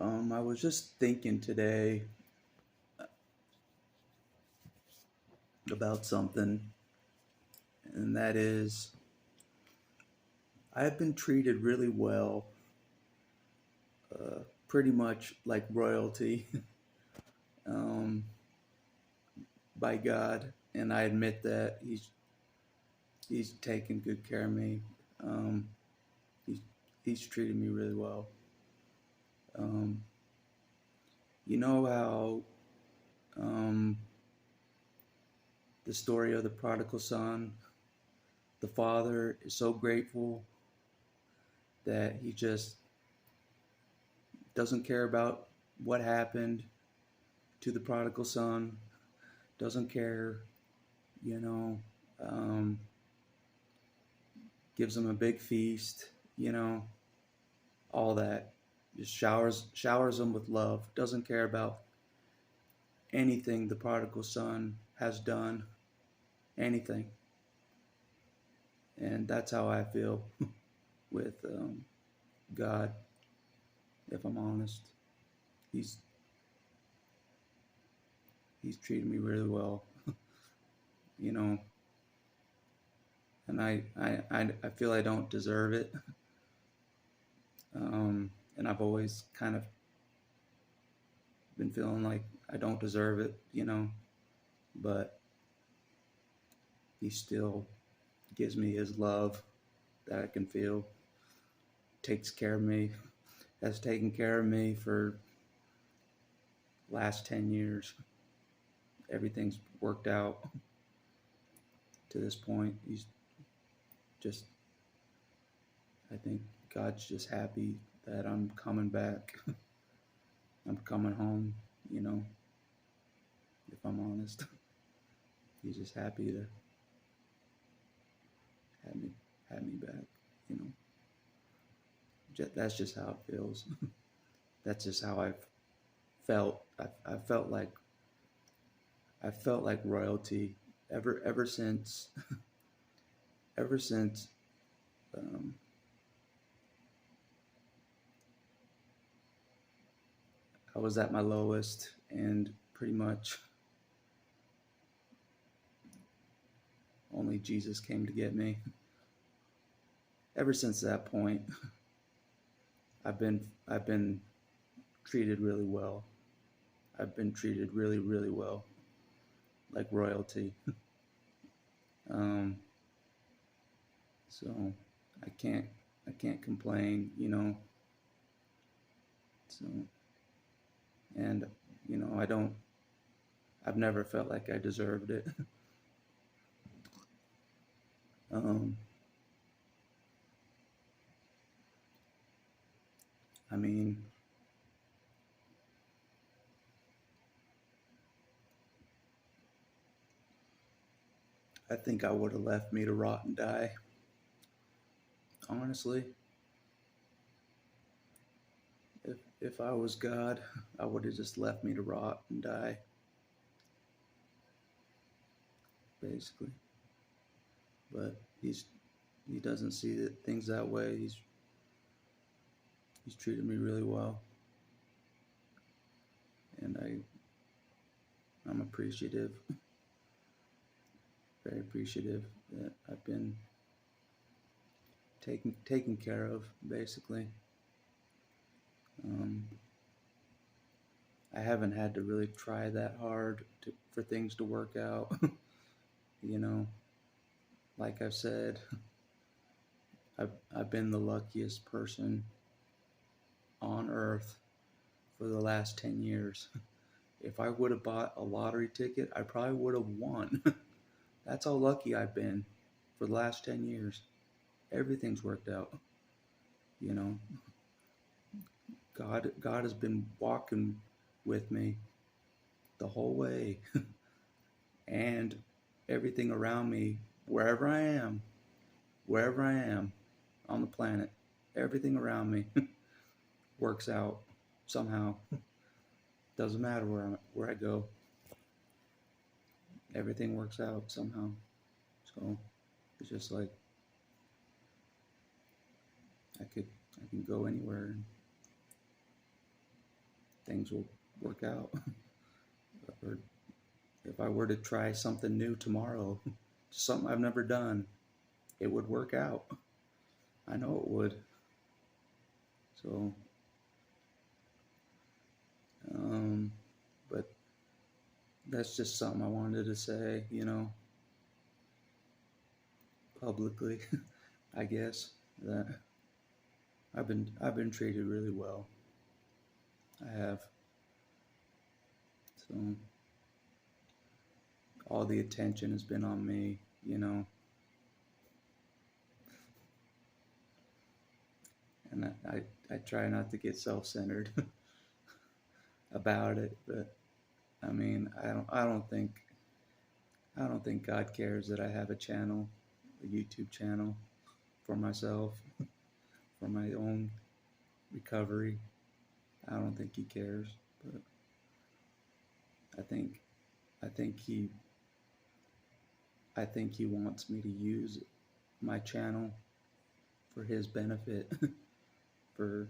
I was just thinking today about something, and that is I've been treated really well, pretty much like royalty, um, by God, and I admit that He's taken good care of me. Um, he's He's treated me really well. Um, you know how um, the story of the prodigal son, the father is so grateful that he just doesn't care about what happened to the prodigal son, doesn't care, you know, um, gives him a big feast, you know, all that. Just showers him with love, doesn't care about anything the prodigal son has done, anything. And that's how I feel with God, if I'm honest. He's he's treated me really well, you know, and I feel I don't deserve it. And I've always kind of been feeling like I don't deserve it, you know, but he still gives me his love that I can feel, takes care of me, has taken care of me for last 10 years. Everything's worked out to this point. He's just, I think God's just happy that I'm coming back. I'm coming home, you know, if I'm honest. He's just happy to have me have me back, you know. That's just how it feels. That's just how I've felt. I felt like royalty ever since ever since um, I was at my lowest, and pretty much only Jesus came to get me. Ever since that point, I've been treated really well. I've been treated really well, like royalty. Um, so I can't I can't complain, you know. So and you know I've never felt like I deserved it. um, I mean, I think I would have left me to rot and die. Honestly, if I was God, I would have just left me to rot and die, basically. But he doesn't see things that way. He's treated me really well, and I'm appreciative, very appreciative that I've been taken care of, basically. Um, I haven't had to really try that hard for things to work out. You know, like I've said, I've been the luckiest person on earth for the last 10 years. If I would have bought a lottery ticket, I probably would have won. That's how lucky I've been for the last 10 years. Everything's worked out, you know. God has been walking with me the whole way. And everything around me, wherever I am on the planet, everything around me works out somehow. Doesn't matter where I go, everything works out somehow. So it's just like I could I can go anywhere, things will work out. Or if I were to try something new tomorrow, something I've never done, it would work out. I know it would. So, but that's just something I wanted to say, publicly, I guess, that I've been treated really well. I have. So all the attention has been on me, and I try not to get self-centered about it, but I mean, I don't think God cares that I have a channel, a YouTube channel for myself, for my own recovery. I don't think he cares, but I think he wants me to use my channel for his benefit, for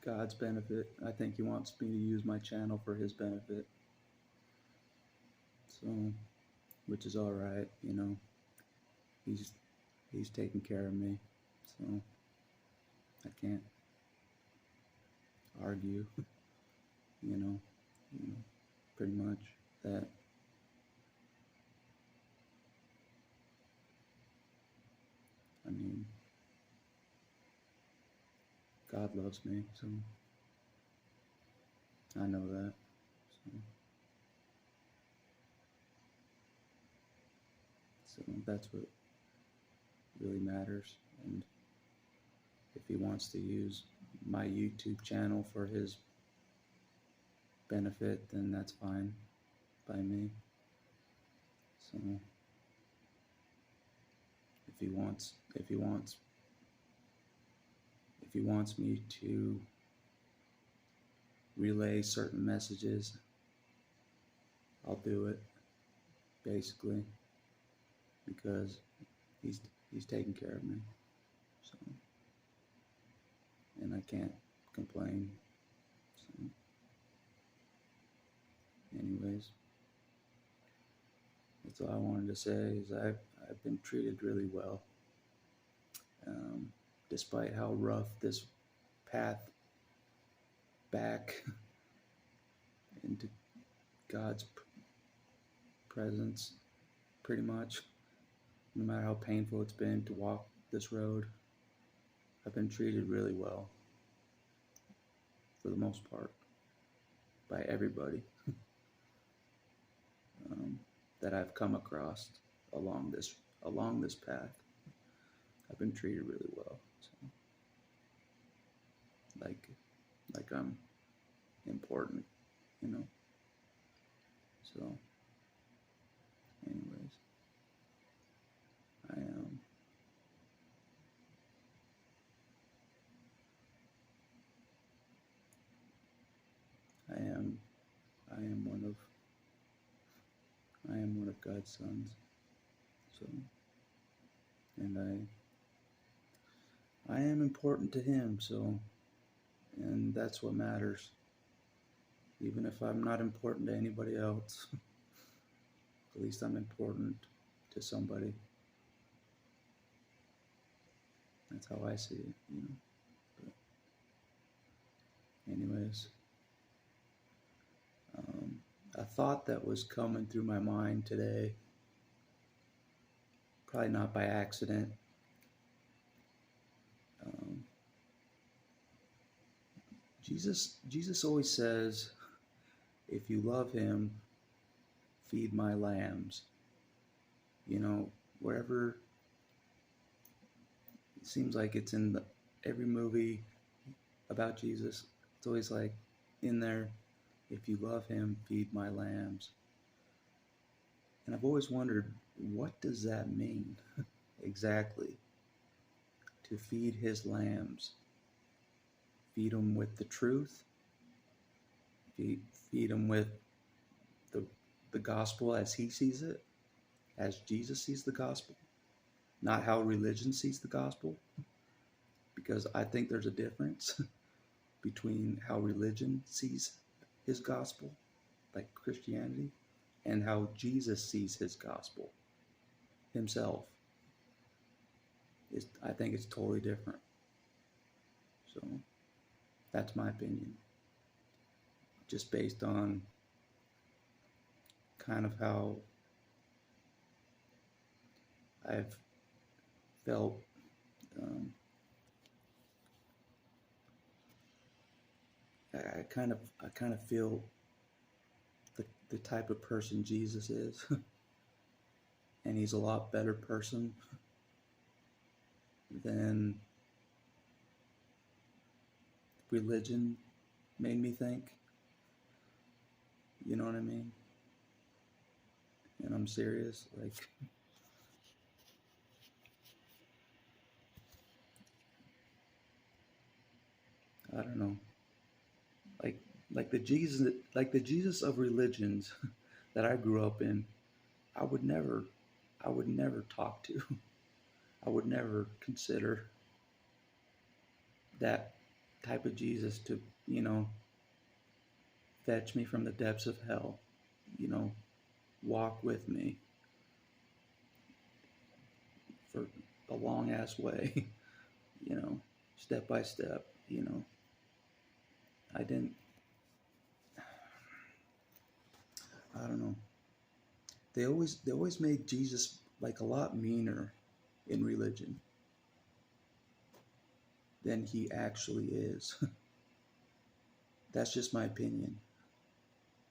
God's benefit. I think he wants me to use my channel for his benefit. So, which is all right, He's taking care of me, so I can't argue, pretty much that. I mean, God loves me, so I know that. So that's what really matters. And if he wants to use my YouTube channel for his benefit, then that's fine by me. So if he wants me to relay certain messages, I'll do it, basically, because he's taking care of me. So, and I can't complain. So, anyways, that's all I wanted to say. Is I've been treated really well, despite how rough this path back into God's presence, pretty much. No matter how painful it's been to walk this road, I've been treated really well, for the most part, by everybody that I've come across along this path. I've been treated really well. So, like I'm important, So, anyways, I am. I am one of God's sons. So, and I am important to him. So, and that's what matters. Even if I'm not important to anybody else, at least I'm important to somebody. That's how I see it, But anyways, a thought that was coming through my mind today, probably not by accident. Jesus always says, if you love him, feed my lambs. Wherever, it seems like it's in every movie about Jesus, it's always like in there, if you love him, feed my lambs. And I've always wondered, what does that mean exactly? To feed his lambs. Feed them with the truth. Feed them with the gospel as he sees it, as Jesus sees the gospel, not how religion sees the gospel, because I think there's a difference between how religion sees his gospel, like Christianity, and how Jesus sees his gospel himself. I think it's totally different. So that's my opinion, just based on kind of how I've felt. Um, I kind of feel the type of person Jesus is, and he's a lot better person than religion made me think. You know what I mean? And I'm serious. Like, I don't know. Like like the Jesus of religions that I grew up in, I would never I would never talk to. I would never consider that type of Jesus to, you know, fetch me from the depths of hell, you know, walk with me for a long ass way, you know, step by step, you know. I didn't, I don't know. They always made Jesus like a lot meaner in religion than he actually is. That's just my opinion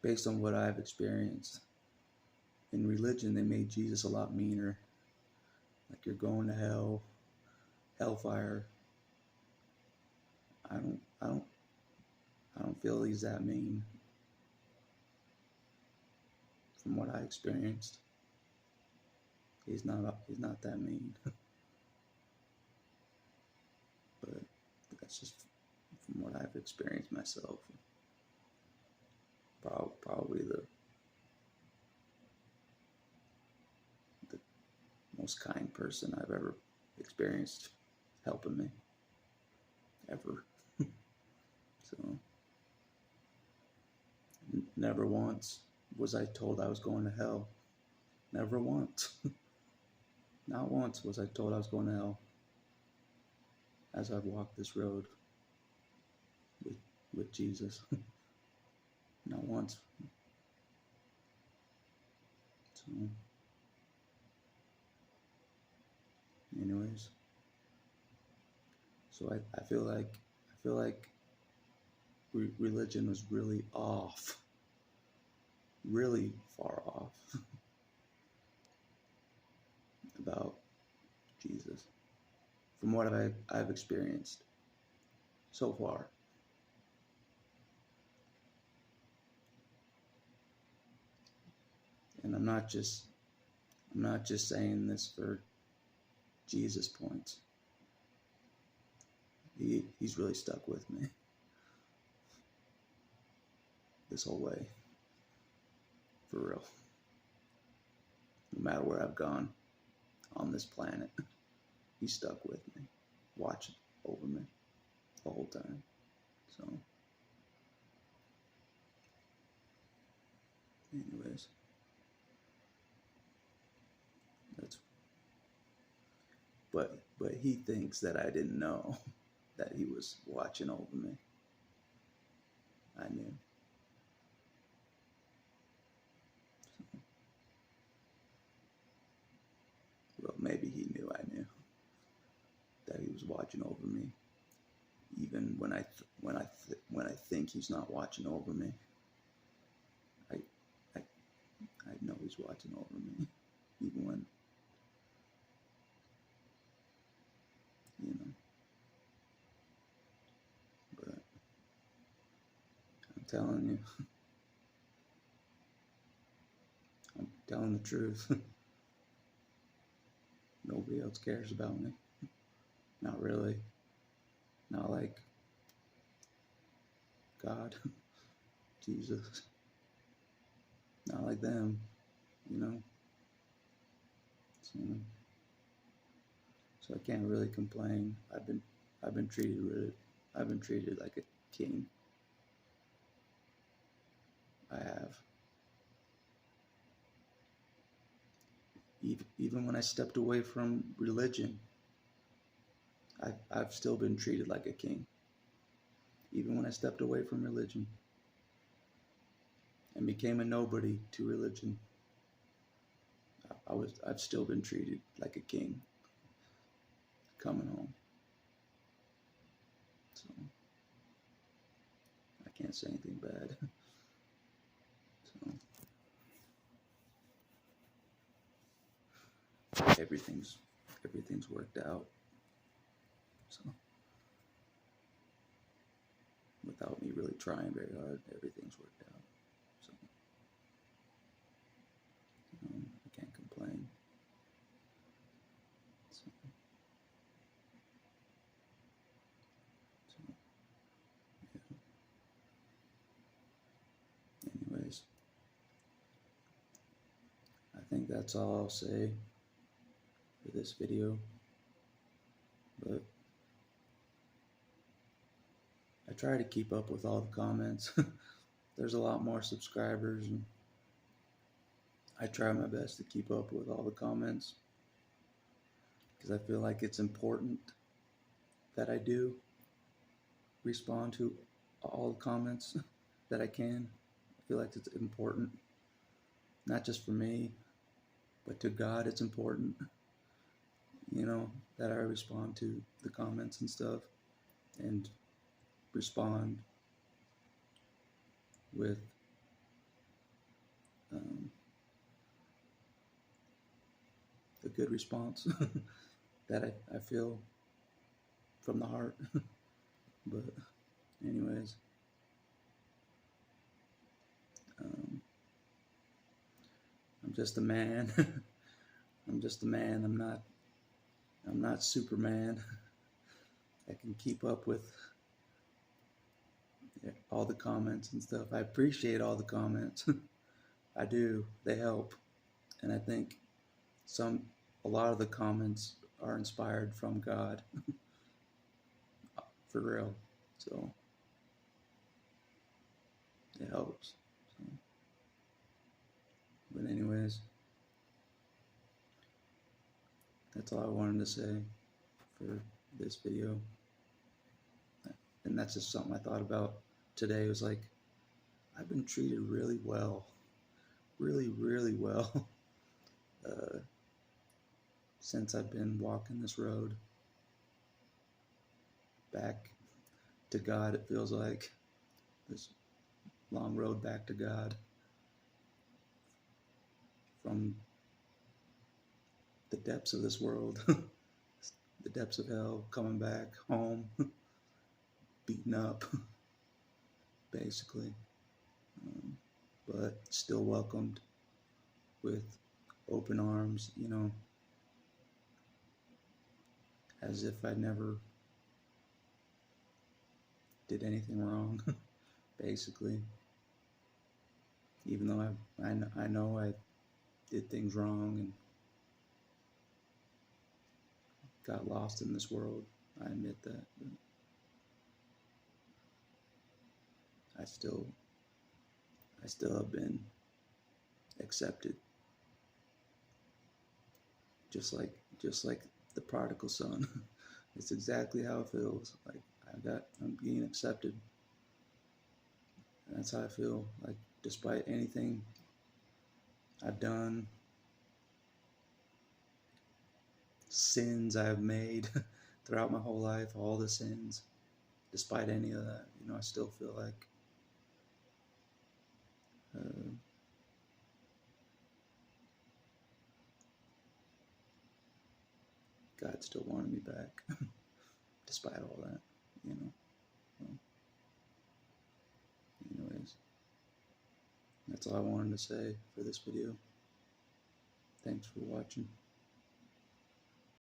based on what I've experienced. In religion, they made Jesus a lot meaner. Like, you're going to hell, hellfire. I don't, I don't, I don't feel he's that mean from what I experienced. He's not that mean. But that's just from what I've experienced myself. Probably the most kind person I've ever experienced helping me ever. So never once was I told I was going to hell. Never once. Not once was I told I was going to hell as I've walked this road with with Jesus. Not once. So anyways, so I feel like religion was really off, really far off about Jesus from what I've experienced so far. And I'm not just saying this for Jesus points. He's really stuck with me this whole way, for real. No matter where I've gone on this planet, he's stuck with me, watching over me the whole time. So, anyways, that's but he thinks that I didn't know that he was watching over me. I knew. So, well, maybe he knew I knew that he was watching over me, even when I think he's not watching over me. I I I know he's watching over me, even when, you know. But I'm telling you, I'm telling the truth. Nobody else cares about me. Not really. Not like God, Jesus. Not like them, you know. So, so I can't really complain. I've been treated I've been treated like a king. I have. Even when I stepped away from religion, I've still been treated like a king. Even when I stepped away from religion and became a nobody to religion, I've still been treated like a king coming home. So I can't say anything bad. So everything's worked out. So without me really trying very hard, everything's worked out. So I can't complain. So yeah. Anyways, I think that's all I'll say for this video. But I try to keep up with all the comments. There's a lot more subscribers, and I try my best to keep up with all the comments because I feel like it's important that I do respond to all the comments that I can. I feel like it's important, not just for me, but to God it's important, that I respond to the comments and stuff and respond with a good response that I feel from the heart. But anyways, I'm just a man. I'm just a man. I'm not Superman. I can keep up with all the comments and stuff. I appreciate all the comments. I do. They help. And I think a lot of the comments are inspired from God. For real. So it helps. So, but anyways, that's all I wanted to say for this video. And that's just something I thought about today. It was like, I've been treated really well. Really, really well. Since I've been walking this road back to God, it feels like this long road back to God from the depths of this world, the depths of hell, coming back home, beaten up, basically, but still welcomed with open arms, as if I never did anything wrong, basically. Even though I know I did things wrong and got lost in this world, I admit that. But I still have been accepted, just like the prodigal son. It's exactly how it feels. Like I'm being accepted. And that's how I feel. Like despite anything I've done, sins I've made throughout my whole life, all the sins, despite any of that, I still feel like God still wanted me back, despite all that, Well, anyways, that's all I wanted to say for this video. Thanks for watching.